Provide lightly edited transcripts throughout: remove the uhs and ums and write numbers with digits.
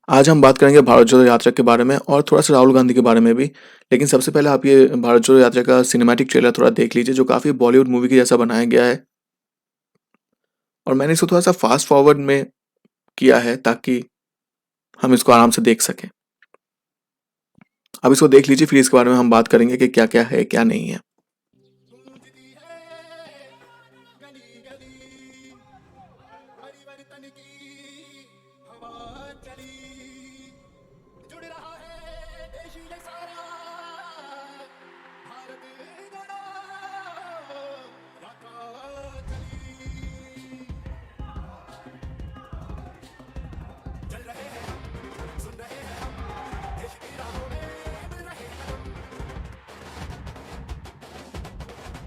आज हम बात करेंगे भारत जोड़ो यात्रा के बारे में और थोड़ा-सा राहुल गांधी के बारे में भी। लेकिन सबसे पहले आप ये भारत जोड़ो यात्रा का सिनेमैटिक ट्रेलर थोड़ा देख लीजिए, जो काफ़ी बॉलीवुड मूवी के जैसा बनाया गया है। और मैंने इसको थोड़ा-सा फ़ास्ट फॉरवर्ड में किया है ताकि हम इसको आराम से देख सकें। अब इसको देख लीजिए, फिर इसके बारे में हम बात करेंगे कि क्या-क्या है, क्या नहीं है। गूंजती है गली गली परिवर्तन की हवा चली जुड़ रहा है देश ये सारा भारत गणा यात्रा चली चल रहे हैं हम सुन रहे हैं हम देश की राहों में मिल रहे हैं हम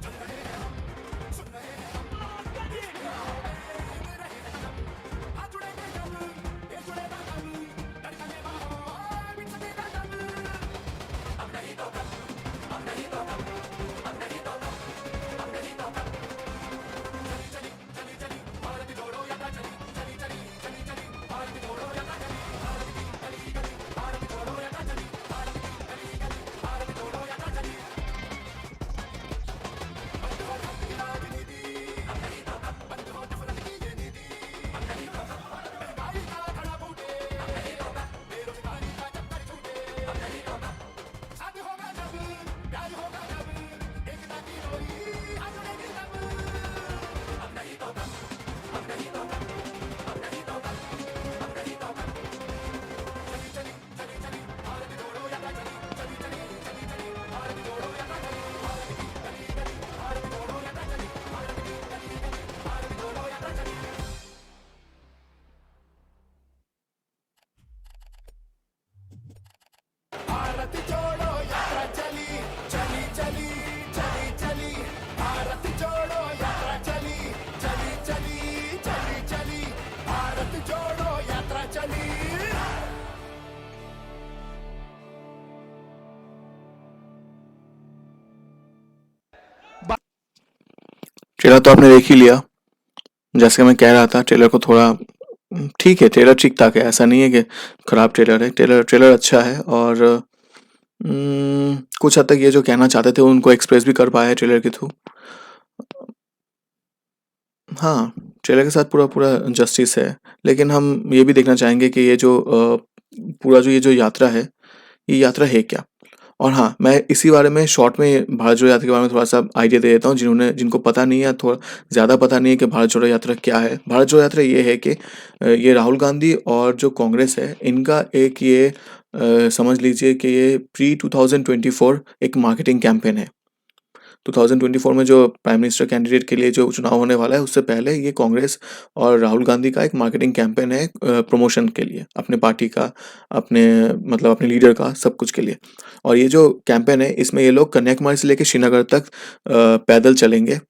चल रहे हैं हम सुन रहे हैं हम देश की राहों में मिल रहे हैं हम हाथ जुड़ेंगे जब ये जुड़ेगा तब धड़कने माहौल बिन सकेगा तब अब नहीं तो कब अब नहीं तो कब अब नहीं तो कब अब नहीं तो कब चली चली चली चली भारत जोड़ो यात्रा चली चली चली चली चली भारत जोड़ो यात्रा चली भारत की गली गली भारत जोड़ो यात्रा चली भारत की गली गली भारत जोड़ो यात्रा चली बंद हो ठग की राजनीति अब नहीं तो कब बंद हो नफरत की ये नीति अब नहीं तो कब महंगाई का खड़ा फूटे अब नहीं तो कब बेरोजगारी का चक्कर छूटे अब नहीं तो कब शादी होगा जब प्यार होगा जब एकता की डोरी हाथ जुड़ेगी तब अब नहीं तो कब अब नहीं तो कब अब नहीं तो कब अब नहीं तो कब चली चली चली चली भारत जोड़ो यात्रा चली चली चली चली चली भारत जोड़ो यात्रा चली भारत की गली गली भारत जोड़ो यात्रा चली भारत की गली गली भारत जोड़ो यात्रा चली भारत जोड़ो यात्रा चली चली चली चली चली भारत जोड़ो यात्रा चली चली चली चली चली भारत जोड़ो यात्रा चली ट्रेलर तो आपने देख ही लिया। जैसे मैं कह रहा था, ट्रेलर को थोड़ा ठीक है, ट्रेलर ठीक-ठाक है, ऐसा नहीं है कि खराब ट्रेलर है। ट्रेलर ट्रेलर अच्छा है और कुछ हद तक ये जो कहना चाहते थे उनको एक्सप्रेस भी कर पाया है ट्रेलर के थ्रू। हाँ, ट्रेलर के साथ पूरा जस्टिस है। लेकिन हम ये भी देखना चाहेंगे कि ये जो पूरा जो ये जो यात्रा है, ये यात्रा है क्या? और हाँ, मैं इसी बारे में शॉर्ट में भारत जोड़ो यात्रा के बारे में थोड़ा-सा आइडिया दे देता हूँ, जिनको पता नहीं है या थोड़ा ज़्यादा पता नहीं है कि भारत जोड़ो यात्रा क्या है। भारत जोड़ो यात्रा ये है कि ये राहुल गांधी और जो कांग्रेस है, इनका एक ये समझ लीजिए कि ये प्री 2024 एक मार्केटिंग कैंपेन है। 2024 में जो प्राइम मिनिस्टर कैंडिडेट के लिए जो चुनाव होने वाला है, उससे पहले ये कांग्रेस और राहुल गांधी का एक मार्केटिंग कैंपेन है प्रमोशन के लिए, अपने पार्टी का, अपने मतलब अपने लीडर का, सब कुछ के लिए। और ये जो कैंपेन है, इसमें ये लोग कन्याकुमारी से लेके श्रीनगर तक पैदल चलेंगे,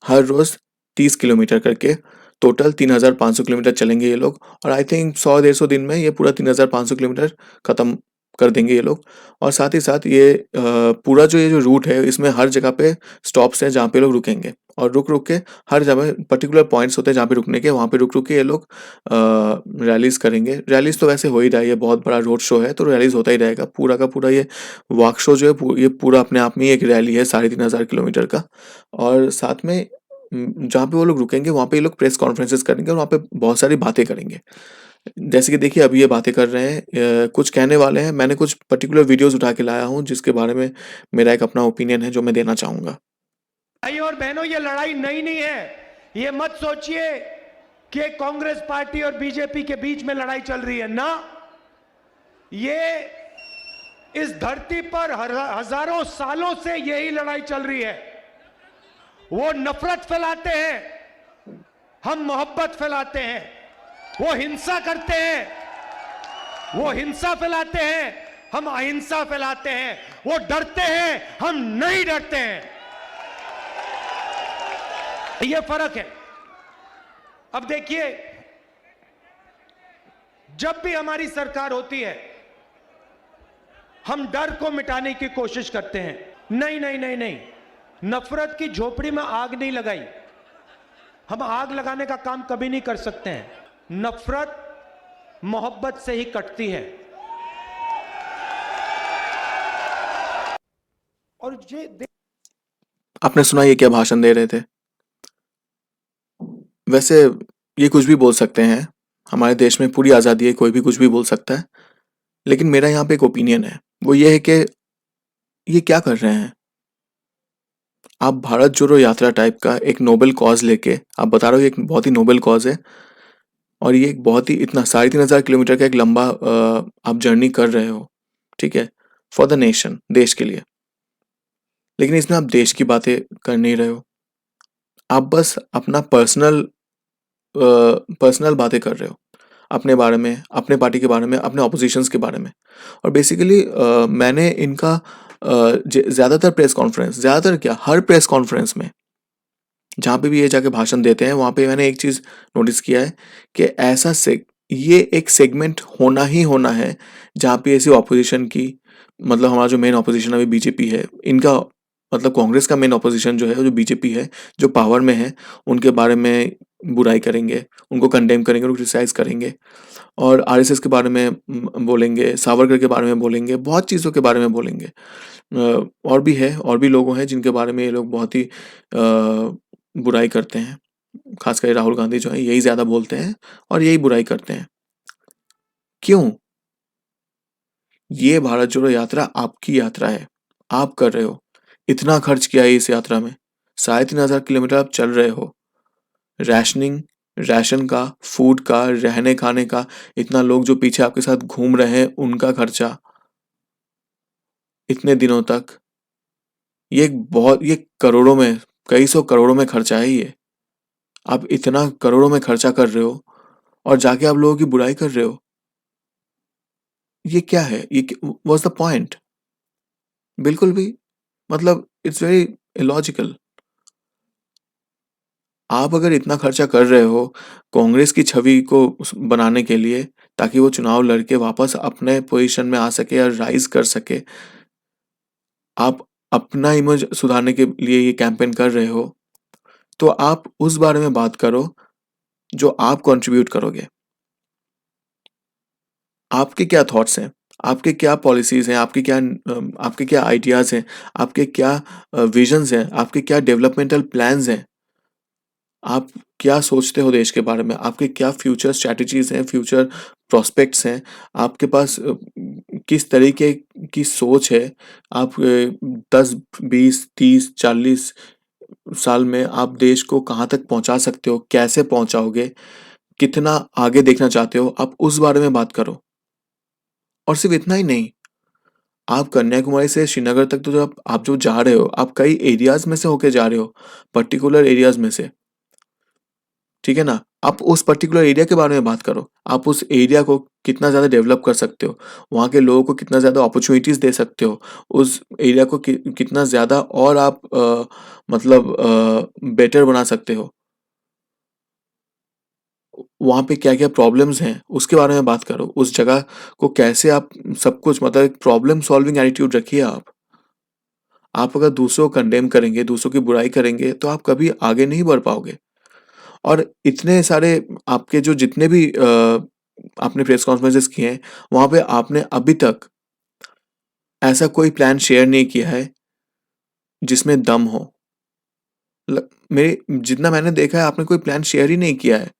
हर रोज़ 30 किलोमीटर करके। टोटल 3,500 किलोमीटर चलेंगे ये लोग और आई थिंक 100-150 दिन में ये पूरा 3,500 किलोमीटर खत्म कर देंगे ये लोग। और साथ ही साथ ये पूरा जो ये जो रूट है, इसमें हर जगह पे स्टॉप्स हैं जहाँ पे लोग रुकेंगे और रुक-रुक के हर जगह पर्टिकुलर पॉइंट्स होते हैं जहाँ पे रुकने के, वहाँ पे रुक-रुक के ये लोग रैलीज़ करेंगे। रैलीज़ तो वैसे हो ही रहा है, ये बहुत बड़ा रोड शो है, तो रैलीज़ होता ही रहेगा। पूरा का पूरा ये वॉक शो जो है ये पूरा अपने आप में ही एक रैली है 3,500 किलोमीटर का। और साथ में जहाँ पे वो लोग रुकेंगे, वहाँ पे ये लोग प्रेस कॉन्फ्रेंसेस करेंगे और वहाँ पे बहुत सारी बातें करेंगे। जैसे कि देखिए, अभी ये बातें कर रहे हैं, कुछ कहने वाले हैं। मैंने कुछ पर्टिकुलर वीडियोज़ उठा के लाया हूँ, जिसके बारे में मेरा एक अपना ओपिनियन है, जो मैं देना चाहूँगा। भाई और बहनों, ये लड़ाई नई नहीं है। ये मत सोचिए कि कांग्रेस पार्टी और बीजेपी के बीच में लड़ाई चल रही है ना। ये इस धरती पर हजारों सालों से यही लड़ाई चल रही है। वो नफरत फैलाते हैं, हम मोहब्बत फैलाते हैं। वो हिंसा करते हैं, वो हिंसा फैलाते हैं, हम अहिंसा फैलाते हैं। वो डरते हैं, हम नहीं डरते हैं। ये फर्क है। अब देखिए, जब भी हमारी सरकार होती है, हम डर को मिटाने की कोशिश करते हैं। नहीं नहीं नहीं नहीं, नफरत की झोपड़ी में आग नहीं लगाई। हम आग लगाने का काम कभी नहीं कर सकते हैं। नफरत मोहब्बत से ही कटती है। और ये आपने सुना ये क्या भाषण दे रहे थे? वैसे ये कुछ भी बोल सकते हैं, हमारे देश में पूरी आज़ादी है, कोई भी कुछ भी बोल सकता है। लेकिन मेरा यहाँ पे एक ओपिनियन है, वो ये है कि ये क्या कर रहे हैं? आप भारत जोड़ो यात्रा टाइप का एक नोबेल कॉज लेके आप बता रहे हो ये एक बहुत ही नोबेल कॉज है और ये एक बहुत ही इतना 3,500 किलोमीटर का एक लंबा आप जर्नी कर रहे हो, ठीक है, फॉर द नेशन, देश के लिए। लेकिन इसमें आप देश की बातें कर नहीं रहे हो, आप बस अपना पर्सनल बातें कर रहे हो, अपने बारे में, अपने पार्टी के बारे में, अपने ऑपोजिशंस के बारे में। और बेसिकली मैंने इनका ज़्यादातर प्रेस कॉन्फ्रेंस, ज़्यादातर क्या, हर प्रेस कॉन्फ्रेंस में जहाँ पे भी ये जाके भाषण देते हैं, वहाँ पे मैंने एक चीज़ नोटिस किया है कि ये एक सेगमेंट होना ही होना है, जहाँ पे ऐसी ऑपोजिशन की, मतलब हमारा जो मेन ऑपोजिशन अभी बीजेपी है, इनका मतलब कांग्रेस का मेन ऑपोजिशन जो है, जो बीजेपी है, जो पावर में है, उनके बारे में बुराई करेंगे, उनको कंडेम करेंगे, उनको क्रिटिसाइज़ करेंगे और आरएसएस के बारे में बोलेंगे, सावरकर के बारे में बोलेंगे, बहुत चीज़ों के बारे में बोलेंगे। और भी है, और भी लोग हैं जिनके बारे में ये लोग बहुत ही बुराई करते हैं। खासकर राहुल गांधी जो है यही ज़्यादा बोलते हैं और यही बुराई करते हैं। क्यों? ये भारत जोड़ो यात्रा आपकी यात्रा है, आप कर रहे हो। इतना खर्च किया है इस यात्रा में, 3,500 किलोमीटर आप चल रहे हो। राशन का, फूड का, रहने खाने का, इतना लोग जो पीछे आपके साथ घूम रहे हैं उनका खर्चा, इतने दिनों तक, ये करोड़ों में, कई सौ करोड़ों में खर्चा है ये। आप इतना करोड़ों में खर्चा कर रहे हो और जाके आप लोगों की बुराई कर रहे हो। ये क्या है? What's the point? बिल्कुल भी, मतलब इट्स वेरी इलॉजिकल। आप अगर इतना खर्चा कर रहे हो कांग्रेस की छवि को बनाने के लिए, ताकि वो चुनाव लड़के वापस अपने पोजीशन में आ सके या राइज कर सके, आप अपना इमेज सुधारने के लिए ये कैंपेन कर रहे हो, तो आप उस बारे में बात करो जो आप कंट्रीब्यूट करोगे। आपके क्या थॉट्स हैं? आपके क्या पॉलिसीज़ हैं? आपके क्या आइडियाज़ हैं? आपके क्या विजन्स हैं? आपके क्या डेवलपमेंटल प्लान्स हैं? आप क्या सोचते हो देश के बारे में? आपके क्या फ्यूचर स्ट्रैटेजीज़ हैं, फ्यूचर प्रॉस्पेक्ट्स हैं? आपके पास किस तरीके की सोच है? आप 10, 20, 30, 40 साल में आप देश को कहाँ तक पहुँचा सकते हो? कैसे पहुँचाओगे? कितना आगे देखना चाहते हो? आप उस बारे में बात करो। और सिर्फ़ इतना ही नहीं, आप कन्याकुमारी से श्रीनगर तक तो जब आप जो जा रहे हो, आप कई एरियाज़ में से होके जा रहे हो, पर्टिकुलर एरियाज़ में से, ठीक है ना? आप उस पर्टिकुलर एरिया के बारे में बात करो। आप उस एरिया को कितना ज़्यादा डेवलप कर सकते हो, वहाँ के लोगों को कितना ज़्यादा अपॉर्च्युनिटीज़ दे सकते हो, उस एरिया को कितना ज़्यादा और आप मतलब बेटर बना सकते हो। वहाँ पे क्या-क्या प्रॉब्लम्स हैं, उसके बारे में बात करो। उस जगह को कैसे आप सब कुछ, मतलब एक प्रॉब्लम सॉल्विंग एटीट्यूड रखिए आप। आप अगर दूसरों को कंडेम करेंगे, दूसरों की बुराई करेंगे, तो आप कभी आगे नहीं बढ़ पाओगे। और इतने सारे आपके जो जितने भी आपने प्रेस कॉन्फ्रेंसेस किए हैं, वहाँ पे आपने अभी तक ऐसा कोई प्लान शेयर नहीं किया है, जिसमें दम हो। ल मेरे जितना मैंने देखा है, आपने कोई प्लान शेयर ही नहीं किया है,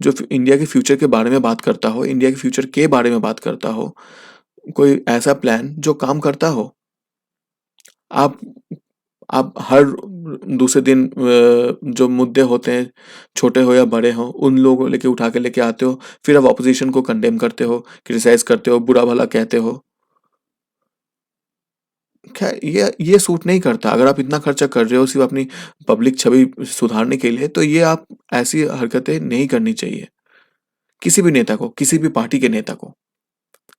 जो इंडिया के फ्यूचर के बारे में बात करता हो, इंडिया के फ्यूचर के बारे में बात करता हो, कोई ऐसा प्लान जो काम करता हो। आप आप हर दूसरे दिन जो मुद्दे होते हैं, छोटे हो या बड़े हों, उन लोगों को लेके उठा के लेके आते हो, फिर आप ऑपोज़िशन को कंडेम करते हो, क्रिटिसाइज़ करते हो, बुरा-भला कहते हो। ख़ैर ये सूट नहीं करता। अगर आप इतना खर्चा कर रहे हो सिर्फ़ अपनी पब्लिक छवि सुधारने के लिए, तो ये आप ऐसी हरकतें नहीं करनी चाहिए। किसी भी नेता को, किसी भी पार्टी के नेता को।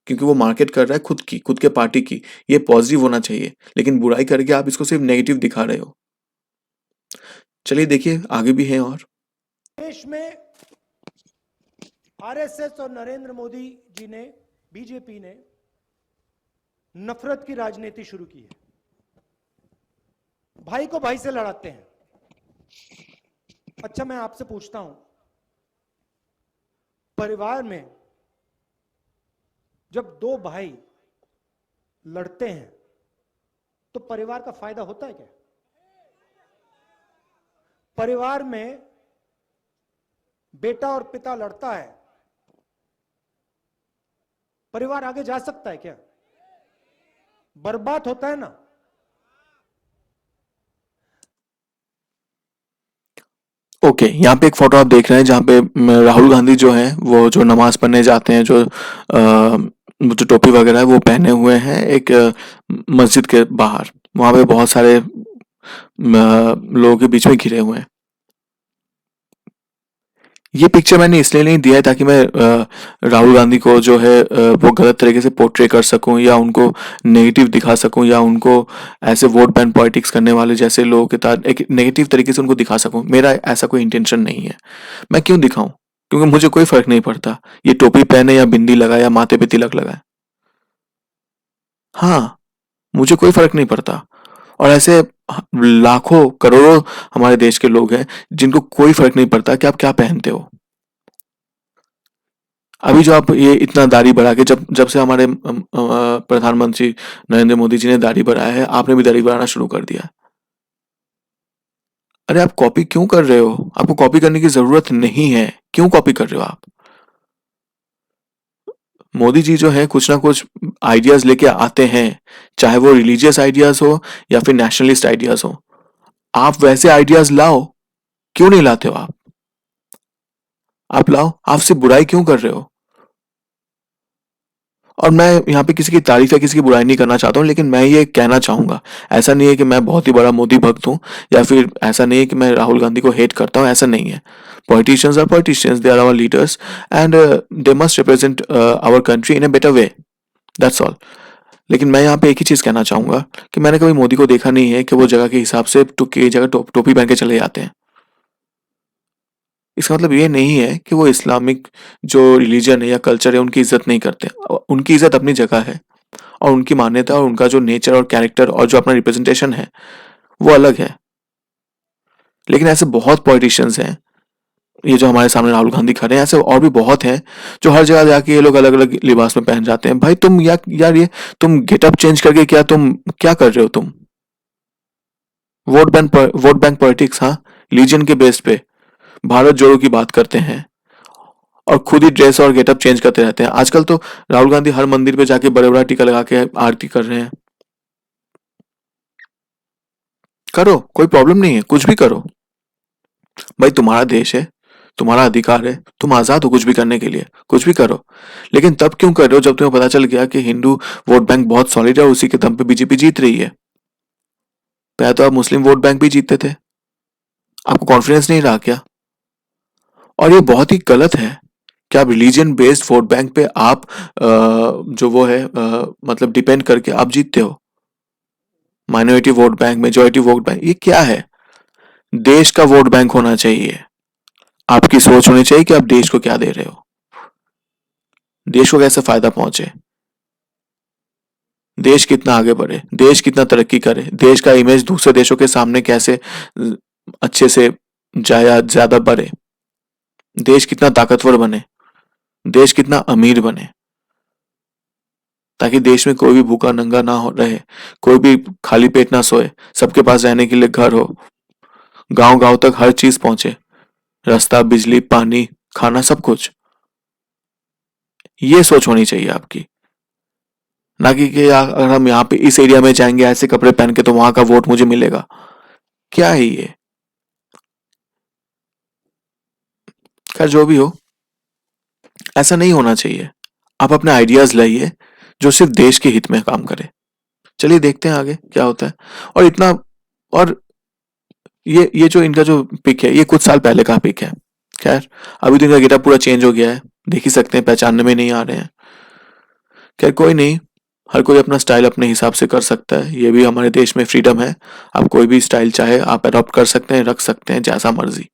क्योंकि वो मार्केट कर रहा है खुद की, खुद के पार्टी की। ये पॉज़िटिव होना चाहिए, लेकिन बुराई करके आप इसको सिर्फ़ नेगेटिव दिखा रहे हो। चलिए देखिए, आगे भी हैं और। देश में आरएसएस और नरेंद्र मोदी जी ने, बीजेपी ने नफरत की राजनीति शुरू की है। भाई को भाई से लड़ाते हैं। अच्छा, मैं आपसे पूछता हूं, परिवार में जब दो भाई लड़ते हैं तो परिवार का फायदा होता है क्या? परिवार में बेटा और पिता लड़ता है, परिवार आगे जा सकता है क्या? बर्बाद होता है ना। ओके, यहाँ पे एक फोटो आप देख रहे हैं जहाँ पे राहुल गांधी जो है वो जो नमाज पढ़ने जाते हैं, वो जो टोपी वगैरह है वो पहने हुए हैं एक मस्जिद के बाहर। वहाँ पे बहुत सारे लोगों के बीच में घिरे हुए हैं। ये पिक्चर मैंने इसलिए नहीं दिया है ताकि मैं राहुल गांधी को जो है वो गलत तरीके से पोर्ट्रे कर सकूं या उनको नेगेटिव दिखा सकूं या उनको ऐसे वोट बैंक पॉलिटिक्स करने वाले जैसे लोगों के साथ एक नेगेटिव तरीके से उनको दिखा सकूं। मेरा ऐसा कोई इंटेंशन नहीं है। मैं क्यों दिखाऊं? क्योंकि मुझे कोई फर्क नहीं पड़ता ये टोपी पहने या बिंदी लगाए या माथे पे तिलक लगाए। हाँ, मुझे कोई फर्क नहीं पड़ता। और ऐसे लाखों करोड़ों हमारे देश के लोग हैं जिनको कोई फर्क नहीं पड़ता कि आप क्या पहनते हो। अभी जो आप ये इतना दाढ़ी बढ़ा के जब जब से हमारे प्रधानमंत्री नरेंद्र मोदी जी ने दाढ़ी बढ़ाया है, आपने भी दाढ़ी बढ़ाना शुरू कर दिया। अरे आप कॉपी क्यों कर रहे हो? आपको कॉपी करने की जरूरत नहीं है। क्यों कॉपी कर रहे हो आप? मोदी जी जो है कुछ ना कुछ आइडियाज लेके आते हैं, चाहे वो रिलीजियस आइडियाज हो या फिर नेशनलिस्ट आइडियाज हो। आप वैसे आइडियाज लाओ। क्यों नहीं लाते हो आप? आप लाओ। आप सिर्फ बुराई क्यों कर रहे हो? और मैं यहाँ पे किसी की तारीफ या किसी की बुराई नहीं करना चाहता हूँ, लेकिन मैं ये कहना चाहूंगा, ऐसा नहीं है कि मैं बहुत ही बड़ा मोदी भक्त हूँ या फिर ऐसा नहीं है कि मैं राहुल गांधी को हेट करता हूँ। ऐसा नहीं है। Politicians are politicians, they are our leaders and they must represent our country in a better way. That's all. लेकिन मैं यहाँ पे एक ही चीज कहना चाहूंगा कि मैंने कभी मोदी को देखा नहीं है कि वो जगह के हिसाब से की जगह टोपी पहन के चले जाते हैं। इसका मतलब ये नहीं है कि वो इस्लामिक जो रिलीजन है या कल्चर है उनकी इज्जत नहीं करते। उनकी इज्जत अपनी जगह है और उनकी मान्यता और उनका जो नेचर और कैरेक्टर और जो अपना रिप्रेजेंटेशन है वो अलग है। लेकिन ऐसे बहुत पॉलिटिशियंस हैं, ये जो हमारे सामने राहुल गांधी खड़े हैं, ऐसे और भी बहुत हैं जो हर जगह जाके ये लोग अलग अलग लिबास में पहन जाते हैं। भाई तुम यार ये तुम गेटअप चेंज करके तुम क्या कर रहे हो? तुम वोट बैंक पॉलिटिक्स, हाँ, रिलीजन के बेस पे भारत जोड़ो की बात करते हैं और खुद ही ड्रेस और गेटअप चेंज करते रहते हैं। आजकल तो राहुल गांधी हर मंदिर पे जाके बड़े बड़ा टीका लगा के आरती कर रहे हैं। करो, कोई प्रॉब्लम नहीं है, कुछ भी करो। भाई तुम्हारा देश है, तुम्हारा अधिकार है, तुम आजाद हो कुछ भी करने के लिए, कुछ भी करो। लेकिन तब क्यों कर रहे हो जब तुम्हें पता चल गया कि हिंदू वोट बैंक बहुत सॉलिड है और उसी के दम पे बीजेपी जीत रही है। पहले तो आप मुस्लिम वोट बैंक भी जीतते थे। आपको कॉन्फिडेंस नहीं रहा क्या? और ये बहुत ही गलत है कि आप रिलीजन बेस्ड वोट बैंक पे आप जो वो है मतलब डिपेंड करके आप जीतते हो। Minority vote bank, majority vote bank, ये क्या है? देश का वोट बैंक होना चाहिए। आपकी सोच होनी चाहिए कि आप देश को क्या दे रहे हो, देश को कैसे फायदा पहुंचे, देश कितना आगे बढ़े, देश कितना तरक्की करे, देश का इमेज दूसरे देशों के सामने कैसे अच्छे से जाया ज्यादा बढ़े, देश कितना ताकतवर बने, देश कितना अमीर बने, ताकि देश में कोई भी भूखा नंगा ना हो रहे, कोई भी खाली पेट ना सोए, सबके पास रहने के लिए घर हो, गांव गांव तक हर चीज पहुंचे, रास्ता, बिजली, पानी, खाना, सब कुछ। ये सोच होनी चाहिए आपकी। ना कि अगर हम यहाँ पे इस एरिया में जाएंगे ऐसे कपड़े पहन के तो वहां का वोट मुझे मिलेगा। क्या है ये? खैर जो भी हो, ऐसा नहीं होना चाहिए। आप अपने आइडियाज लाइए जो सिर्फ देश के हित में काम करे। चलिए देखते हैं आगे क्या होता है। और इतना, और ये जो इनका जो पिक है ये कुछ साल पहले का पिक है। खैर अभी तो इनका गेटअप पूरा चेंज हो गया है, देख ही सकते हैं, पहचानने में नहीं आ रहे हैं। खैर कोई नहीं, हर कोई अपना स्टाइल अपने हिसाब से कर सकता है, ये भी हमारे देश में फ्रीडम है। आप कोई भी स्टाइल चाहे आप अडॉप्ट कर सकते हैं, रख सकते हैं जैसा मर्जी।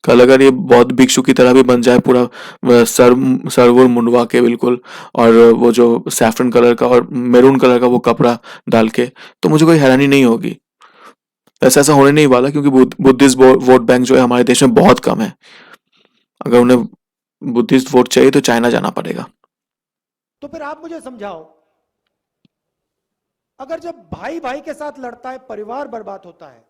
कल अगर ये बौद्ध भिक्षु की तरह भी बन जाए पूरा सरवुर मुंडवा के बिल्कुल, और वो जो सैफरन कलर का और मैरून कलर का वो कपड़ा डाल के, तो मुझे कोई हैरानी नहीं होगी। वैसे ऐसा होने नहीं वाला क्योंकि बुद्धिस्ट वोट बैंक जो है हमारे देश में बहुत कम है। अगर उन्हें बुद्धिस्ट वोट चाहिए तो चाइना जाना पड़ेगा। तो फिर आप मुझे समझाओ, अगर जब भाई भाई के साथ लड़ता है परिवार बर्बाद होता है,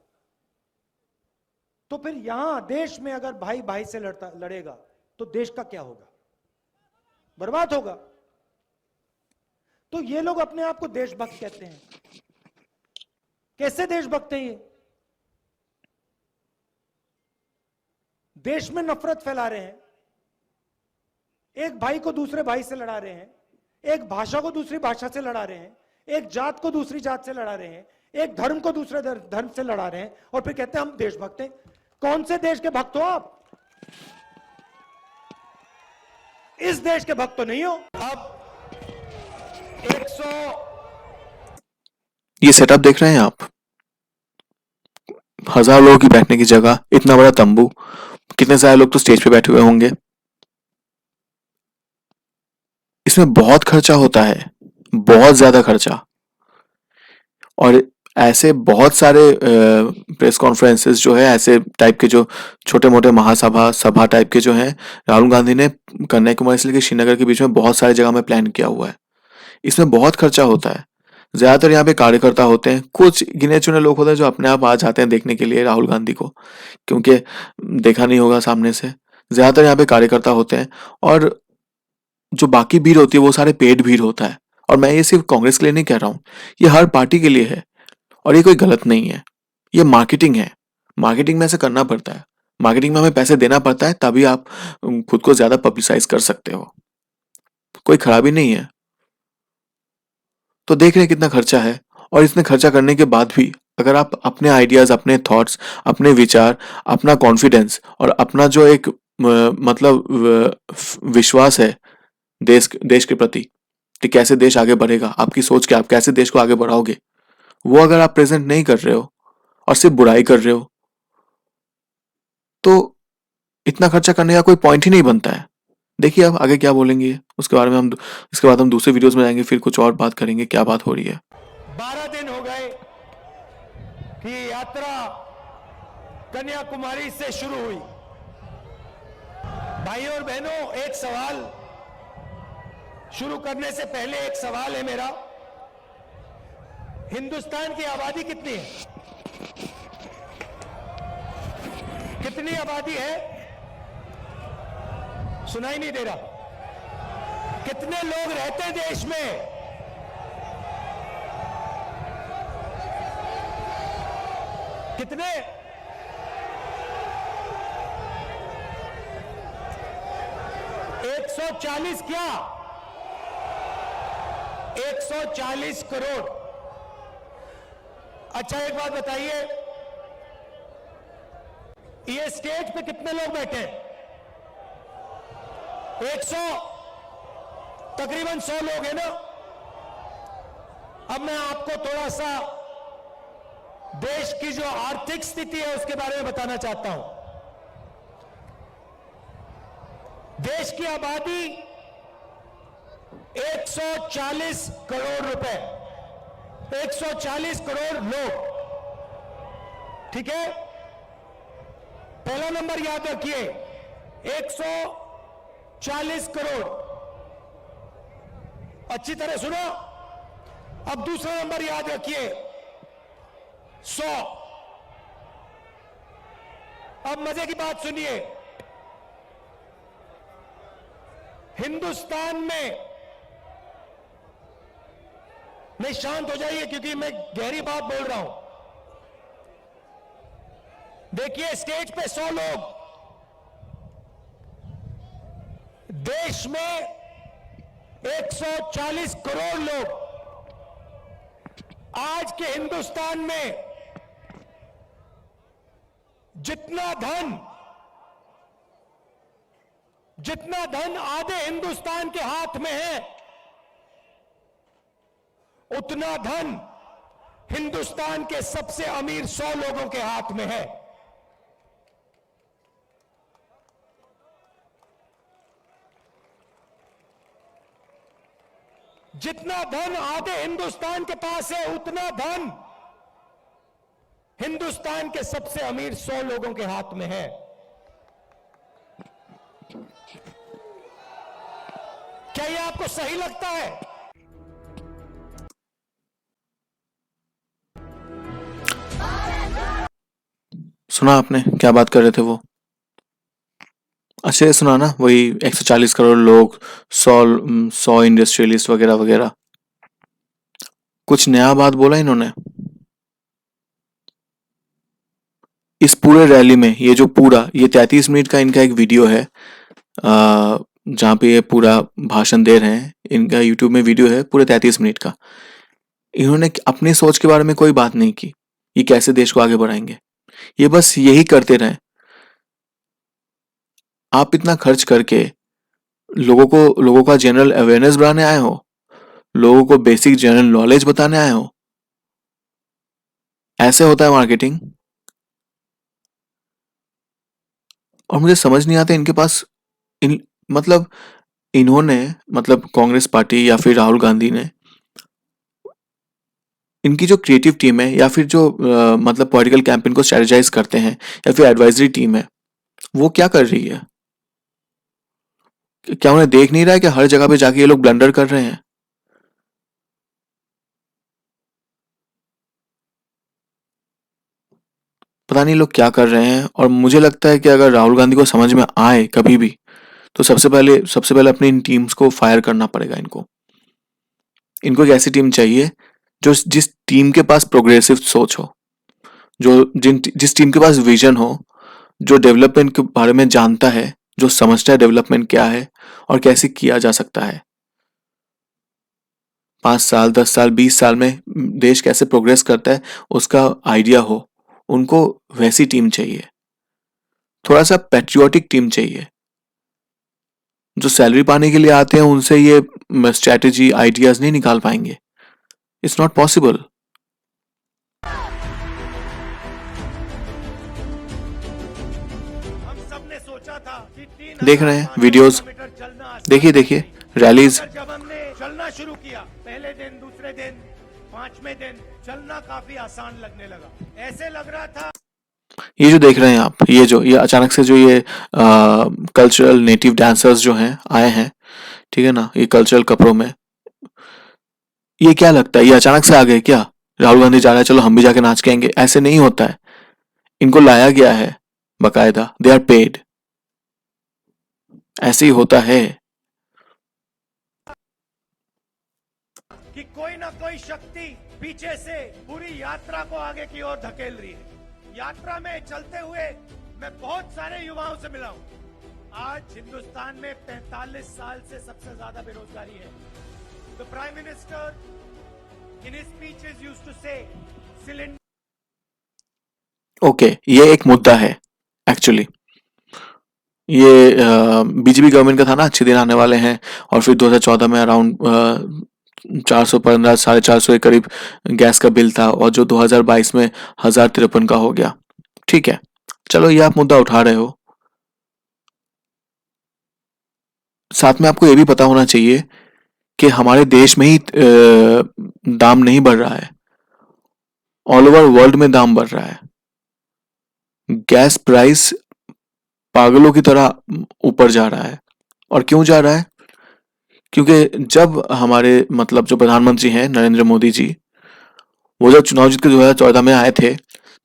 तो फिर यहां देश में अगर भाई भाई से लड़ेगा तो देश का क्या होगा? बर्बाद होगा। तो ये लोग अपने आप को देशभक्त कहते हैं। कैसे देशभक्त हैं ये? देश में नफरत फैला रहे हैं, एक भाई को दूसरे भाई से लड़ा रहे हैं, एक भाषा को दूसरी भाषा से लड़ा रहे हैं, एक जात को दूसरी जात से लड़ा रहे हैं, एक धर्म को दूसरे धर्म से लड़ा रहे हैं, और फिर कहते हैं हम देशभक्त हैं। कौन से देश के भक्त हो आप? इस देश के भक्त तो नहीं हो। अब 100 ये सेटअप देख रहे हैं आप, 1000 लोगों की बैठने की जगह, इतना बड़ा तंबू, कितने सारे लोग तो स्टेज पे बैठे हुए होंगे। इसमें बहुत खर्चा होता है, बहुत ज्यादा खर्चा। और ऐसे बहुत सारे प्रेस कॉन्फ्रेंसेस जो है, ऐसे टाइप के जो छोटे मोटे महासभा सभा टाइप के जो हैं, राहुल गांधी ने कन्याकुमारी से लेकर श्रीनगर के बीच में बहुत सारी जगह में प्लान किया हुआ है। इसमें बहुत खर्चा होता है। ज्यादातर यहाँ पे कार्यकर्ता होते हैं, कुछ गिने चुने लोग होते हैं जो अपने आप आ जाते हैं देखने के लिए राहुल गांधी को, क्योंकि देखा नहीं होगा सामने से। ज्यादातर यहाँ पे कार्यकर्ता होते हैं, और जो बाकी भीड़ होती है वो सारे पेड भीड़ होता है। और मैं ये सिर्फ कांग्रेस के लिए नहीं कह रहा हूँ, ये हर पार्टी के लिए है, और ये कोई गलत नहीं है। ये मार्केटिंग है, मार्केटिंग में ऐसे करना पड़ता है। मार्केटिंग में हमें पैसे देना पड़ता है, तभी आप खुद को ज्यादा पब्लिसाइज कर सकते हो। कोई खराबी नहीं है। तो देख रहे हैं कितना खर्चा है, और इतने खर्चा करने के बाद भी अगर आप अपने आइडियाज, अपने थॉट्स, अपने विचार, अपना कॉन्फिडेंस और अपना जो एक विश्वास है देश के प्रति कि कैसे देश आगे बढ़ेगा, आपकी सोच के आप कैसे देश को आगे बढ़ाओगे, वो अगर आप प्रेजेंट नहीं कर रहे हो और सिर्फ बुराई कर रहे हो, तो इतना खर्चा करने का कोई पॉइंट ही नहीं बनता है। देखिए अब आगे क्या बोलेंगे उसके बारे में इसके बाद हम दूसरे वीडियोस में जाएंगे, फिर कुछ और बात करेंगे क्या बात हो रही है। 12 दिन हो गए कि यात्रा कन्याकुमारी से शुरू हुई। भाइयों और बहनों, एक सवाल शुरू करने से पहले एक सवाल है मेरा। हिंदुस्तान की आबादी कितनी है? कितनी आबादी है? सुनाई नहीं दे रहा। कितने लोग रहते हैं देश में? कितने? एक 140 क्या? 140 करोड़। अच्छा एक बात बताइए, ये स्टेज पे कितने लोग बैठे हैं? 100, तकरीबन 100 लोग हैं ना। अब मैं आपको थोड़ा सा देश की जो आर्थिक स्थिति है उसके बारे में बताना चाहता हूं। देश की आबादी 140 करोड़ रुपए, 140 करोड़ लोग, ठीक है। पहला नंबर याद रखिए, 140 करोड़। अच्छी तरह सुनो। अब दूसरा नंबर याद रखिए, 100। अब मजे की बात सुनिए, हिंदुस्तान में, नहीं शांत हो जाइए क्योंकि मैं गहरी बात बोल रहा हूं। देखिए स्टेज पे 100 लोग, देश में 140 करोड़ लोग। आज के हिंदुस्तान में जितना धन आधे हिंदुस्तान के हाथ में है, उतना धन हिंदुस्तान के सबसे अमीर 100 लोगों के हाथ में है। जितना धन आधे हिंदुस्तान के पास है, उतना धन हिंदुस्तान के सबसे अमीर 100 लोगों के हाथ में है। क्या ये आपको सही लगता है? सुना आपने क्या बात कर रहे थे वो? अच्छे से सुना ना, वही 140 करोड़ लोग, 100 इंडस्ट्रियलिस्ट वगैरह वगैरह। कुछ नया बात बोला इन्होंने? इस पूरे रैली में ये जो पूरा ये 33 मिनट का इनका एक वीडियो है, जहाँ पे ये पूरा भाषण दे रहे हैं। इनका यूट्यूब में वीडियो है पूरे 33 मिनट का। इन्होंने अपनी सोच के बारे में कोई बात नहीं की, ये कैसे देश को आगे बढ़ाएंगे। ये बस यही करते रहे। आप इतना खर्च करके लोगों का जनरल अवेयरनेस बढ़ाने आए हो, लोगों को बेसिक जनरल नॉलेज बताने आए हो? ऐसे होता है मार्केटिंग? और मुझे समझ नहीं आता इनके पास इन मतलब इन्होंने मतलब कांग्रेस पार्टी या फिर राहुल गांधी ने, इनकी जो क्रिएटिव टीम है या फिर जो मतलब पॉलिटिकल कैंपेन को स्ट्रेटेजाइज करते हैं या फिर एडवाइजरी टीम है, वो क्या कर रही है? क्या उन्हें देख नहीं रहा है कि हर जगह पे जाके ये लोग ब्लंडर कर रहे हैं? पता नहीं लोग क्या कर रहे हैं। और मुझे लगता है कि अगर राहुल गांधी को समझ में आए कभी भी, तो सबसे पहले अपनी इन टीम्स को फायर करना पड़ेगा। इनको एक ऐसी टीम चाहिए जो जिस टीम के पास प्रोग्रेसिव सोच हो, जिस टीम के पास विजन हो, जो डेवलपमेंट के बारे में जानता है, जो समझता है डेवलपमेंट क्या है और कैसे किया जा सकता है। 5 साल 10 साल 20 साल में देश कैसे प्रोग्रेस करता है उसका आइडिया हो। उनको वैसी टीम चाहिए। थोड़ा सा पैट्रियोटिक टीम चाहिए। जो सैलरी पाने के लिए आते हैं उनसे ये स्ट्रैटेजी आइडियाज नहीं निकाल पाएंगे। It's not possible. हम सब ने सोचा था कि देख रहे हैं वीडियोस, 3,500 किलोमीटर चलना आसान देखिए देखिए रैलीज। मगर जब हमने चलना शुरू किया, पहले दिन, दूसरे दिन, पांचवें दिन चलना काफी आसान लगने लगा। ऐसे लग रहा था ये जो देख रहे हैं आप, ये अचानक से जो ये कल्चरल नेटिव डांसर्स जो हैं आए हैं, ठीक है ना, ये कल्चरल कपड़ों में, ये क्या लगता है ये अचानक से आ गए क्या? राहुल गांधी जा रहा है, चलो हम भी जाके नाच के आएंगे? ऐसे नहीं होता है। इनको लाया गया है बकायदा, दे आर पेड। ऐसे ही होता है। कि कोई ना कोई शक्ति पीछे से पूरी यात्रा को आगे की ओर धकेल रही है। यात्रा में चलते हुए मैं बहुत सारे युवाओं से मिला हूं। आज हिंदुस्तान में 45 साल से सबसे ज्यादा बेरोजगारी है। The prime minister in his speeches used to say cylinder. Okay, ये एक मुद्दा है एक्चुअली। ये बीजेपी गवर्नमेंट का था ना, अच्छे दिन आने वाले हैं। और फिर 2014 में अराउंड 415 450 के करीब गैस का बिल था, और जो 2022 में 1053 का हो गया। ठीक है, चलो ये आप मुद्दा उठा रहे हो। साथ में आपको ये भी पता होना चाहिए कि हमारे देश में ही दाम नहीं बढ़ रहा है, ऑल ओवर वर्ल्ड में दाम बढ़ रहा है। गैस प्राइस पागलों की तरह ऊपर जा रहा है। और क्यों जा रहा है? क्योंकि जब हमारे मतलब जो प्रधानमंत्री हैं नरेंद्र मोदी जी, वो जब चुनाव जीत के 2014 में आए थे,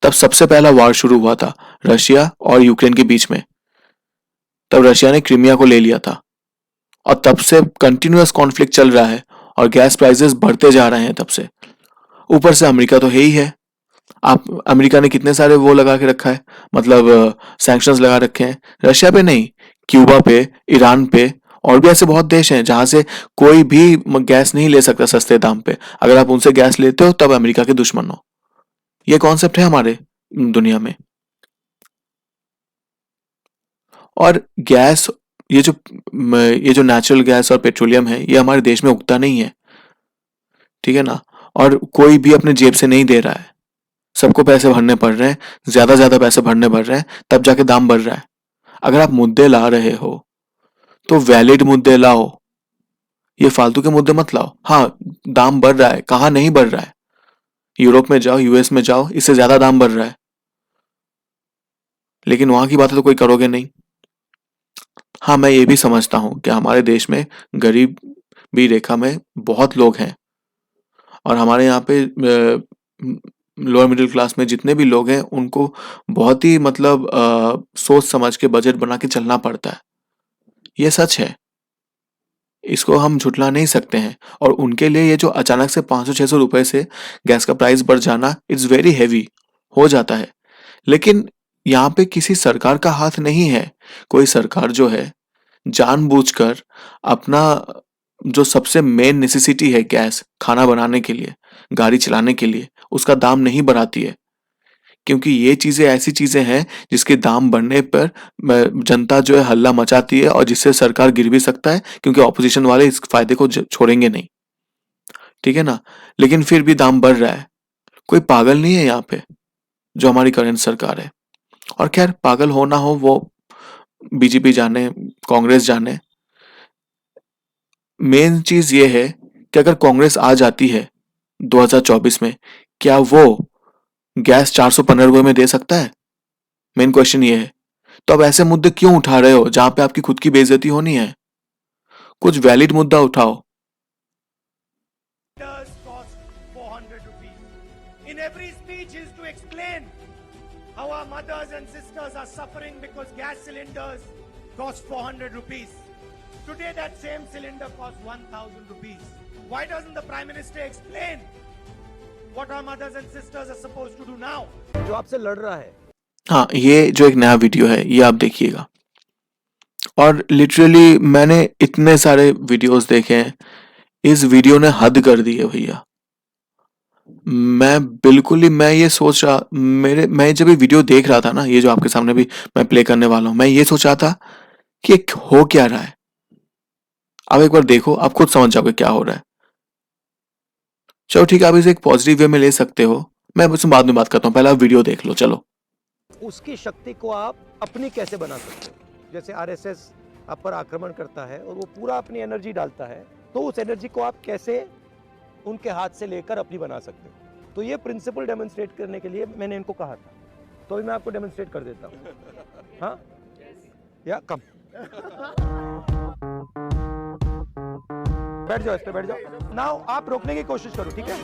तब सबसे पहला वार शुरू हुआ था रशिया और यूक्रेन के बीच में। तब रशिया ने क्रीमिया को ले लिया था, और तब से कंटिन्यूअस कॉन्फ्लिक्ट चल रहा है और गैस प्राइसेस बढ़ते जा रहे हैं तब से। ऊपर से अमेरिका तो है ही है। आप अमेरिका ने कितने सारे वो लगा के रखा है, मतलब सैंक्शंस लगा रखे हैं। रशिया पे नहीं, क्यूबा पे, ईरान पे, और भी ऐसे बहुत देश हैं जहां से कोई भी गैस नहीं ले सकता सस्ते दाम पे। अगर आप उनसे गैस लेते हो तब अमेरिका के दुश्मन हो। ये कॉन्सेप्ट है हमारे दुनिया में। और गैस, ये जो नेचुरल गैस और पेट्रोलियम है, ये हमारे देश में उगता नहीं है, ठीक है ना। और कोई भी अपने जेब से नहीं दे रहा है, सबको पैसे भरने पड़ रहे हैं, ज्यादा पैसे भरने पड़ रहे हैं, तब जाके दाम बढ़ रहा है। अगर आप मुद्दे ला रहे हो तो वैलिड मुद्दे लाओ, ये फालतू के मुद्दे मत लाओ। हाँ, दाम बढ़ रहा है, कहाँ नहीं बढ़ रहा है? यूरोप में जाओ, यूएस में जाओ, इससे ज्यादा दाम बढ़ रहा है, लेकिन वहां की बातें तो कोई करोगे नहीं। हाँ, मैं ये भी समझता हूँ कि हमारे देश में गरीबी रेखा में बहुत लोग हैं और हमारे यहाँ पे लोअर मिडिल क्लास में जितने भी लोग हैं उनको बहुत ही मतलब सोच समझ के बजट बना के चलना पड़ता है। ये सच है, इसको हम झुठला नहीं सकते हैं और उनके लिए ये जो अचानक से 500-600 रुपए से गैस का प्राइस बढ़ जाना इट्स वेरी हेवी हो जाता है। लेकिन यहाँ पे किसी सरकार का हाथ नहीं है। कोई सरकार जो है जानबूझकर अपना जो सबसे मेन नेसेसिटी है गैस खाना बनाने के लिए, गाड़ी चलाने के लिए, उसका दाम नहीं बढ़ाती है। क्योंकि ये चीज़ें ऐसी चीज़ें हैं जिसके दाम बढ़ने पर जनता जो है हल्ला मचाती है और जिससे सरकार गिर भी सकता है क्योंकि ऑपोजिशन वाले इस फायदे को छोड़ेंगे नहीं। ठीक है ना? लेकिन फिर भी दाम बढ़ रहा है। कोई पागल नहीं है यहाँ पे जो हमारी करंट सरकार है। और खैर पागल हो ना हो वो बीजेपी जाने, कांग्रेस जाने। मेन चीज ये है कि अगर कांग्रेस आ जाती है 2024 में, क्या वो गैस 415 रुपए में दे सकता है? मेन क्वेश्चन ये है। तो अब ऐसे मुद्दे क्यों उठा रहे हो जहां पे आपकी खुद की बेइज्जती होनी है? कुछ वैलिड मुद्दा उठाओ। Cylinders cost 400 rupees. In every speech, he used to explain how our mothers and sisters are suffering because gas cylinders cost 400 rupees. Today, that same cylinder costs 1,000 rupees. Why doesn't the Prime Minister explain what our mothers and sisters are supposed to do now? जो आपसे लड़ रहा है हाँ, ये जो एक नया वीडियो है ये आप देखिएगा। और लिटरली मैंने इतने सारे वीडियोस देखे हैं, इस वीडियो ने हद कर दी है भैया। मैं ये सोच रहा मैं जब ये वीडियो देख रहा था ना, ये जो आपके सामने भी मैं प्ले करने वाला हूँ, मैं ये सोच रहा था कि ये हो क्या रहा है। अब एक बार देखो, आप खुद समझ जाओगे क्या हो रहा है। चलो ठीक है, आप इसे एक पॉजिटिव वे में ले सकते हो, मैं उसमें बाद में बात करता हूँ, पहले आप वीडियो देख लो। चलो उसकी शक्ति को आप अपनी कैसे बना सकते हो? जैसे आरएसएस आप पर आक्रमण करता है और वो पूरा अपनी एनर्जी डालता है, तो उस एनर्जी को आप कैसे उनके हाथ से लेकर अपनी बना सकते हो? तो ये प्रिंसिपल डेमोन्स्ट्रेट करने के लिए मैंने इनको कहा था, तो अभी मैं आपको डेमोन्स्ट्रेट कर देता हूँ। हाँ या कम बैठ जाओ, इस पे बैठ जाओ। नाउ आप रोकने की कोशिश करो, ठीक है?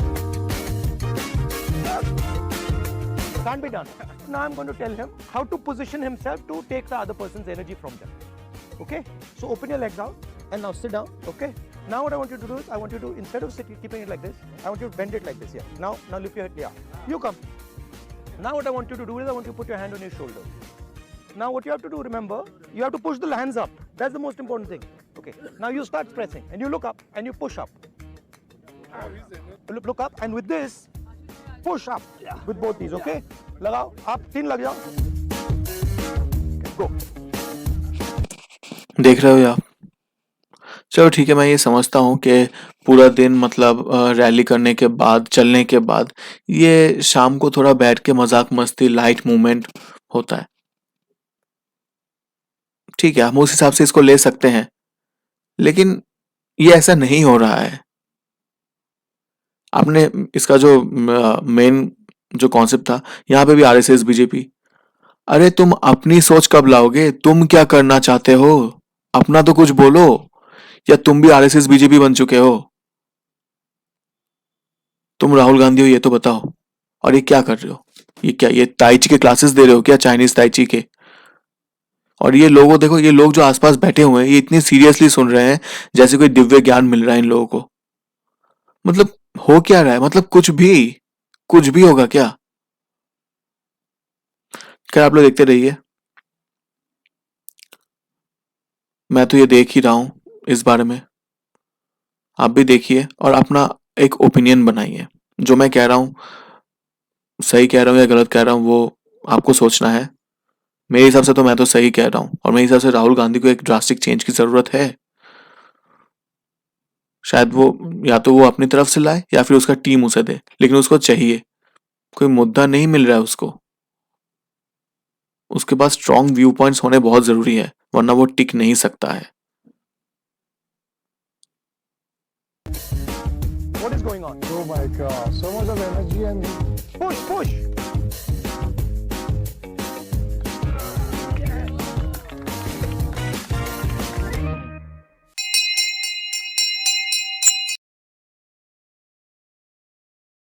Can't be done. Now I'm going to tell him how to position himself to take the other person's energy from them. Okay? So open your legs out and now sit down. Okay? Now what I want you to do is, I want you to, instead of sitting, keeping it like this, I want you to bend it like this. Yeah. Now lift your head. Yeah. You come. Now what I want you to do is, I want you to put your hand on your shoulder. Now what you have to do, remember, you have to push the hands up. That's the most important thing. Okay. Now you start pressing and you look up and you push up. Look up and with this, push up with both these. Okay? लगाओ, आप 3 लग जाओ. Go. देख रहे हो आप? चलो ठीक है, मैं ये समझता हूँ कि पूरा दिन मतलब रैली करने के बाद, चलने के बाद, ये शाम को थोड़ा बैठ के मजाक मस्ती लाइट मूवमेंट होता है। ठीक है, हम उस हिसाब से इसको ले सकते हैं, लेकिन ये ऐसा नहीं हो रहा है। आपने इसका जो मेन जो कॉन्सेप्ट था, यहाँ पे भी आरएसएस बीजेपी, अरे तुम अपनी सोच कब लाओगे? तुम क्या करना चाहते हो? अपना तो कुछ बोलो, या तुम भी आरएसएस बीजेपी बन चुके हो? तुम राहुल गांधी हो ये तो बताओ। और ये क्या कर रहे हो? ये क्या, ये ताइची के क्लासेस दे रहे हो क्या? चाइनीज ताइची के? और ये लोगों देखो, ये लोग जो आसपास बैठे हुए हैं, ये इतनी सीरियसली सुन रहे हैं जैसे कोई दिव्य ज्ञान मिल रहा है इन लोगों को। मतलब हो क्या रहा है? मतलब कुछ भी होगा क्या? खैर आप लोग देखते रहिए, मैं तो ये देख ही रहा हूं इस बारे में। आप भी देखिए और अपना एक ओपिनियन बनाइए। जो मैं कह रहा हूं सही कह रहा हूं या गलत कह रहा हूं वो आपको सोचना है। मेरे हिसाब से तो मैं तो सही कह रहा हूं, और मेरे हिसाब से राहुल गांधी को एक ड्रास्टिक चेंज की जरूरत है। शायद वो या तो वो अपनी तरफ से लाए या फिर उसका टीम उसे दे, लेकिन उसको चाहिए। कोई मुद्दा नहीं मिल रहा है उसको। उसके पास स्ट्रॉन्ग व्यू पॉइंट्स होने बहुत जरूरी है, वरना वो टिक नहीं सकता है। What is going on? Oh my god, so much of energy and Push.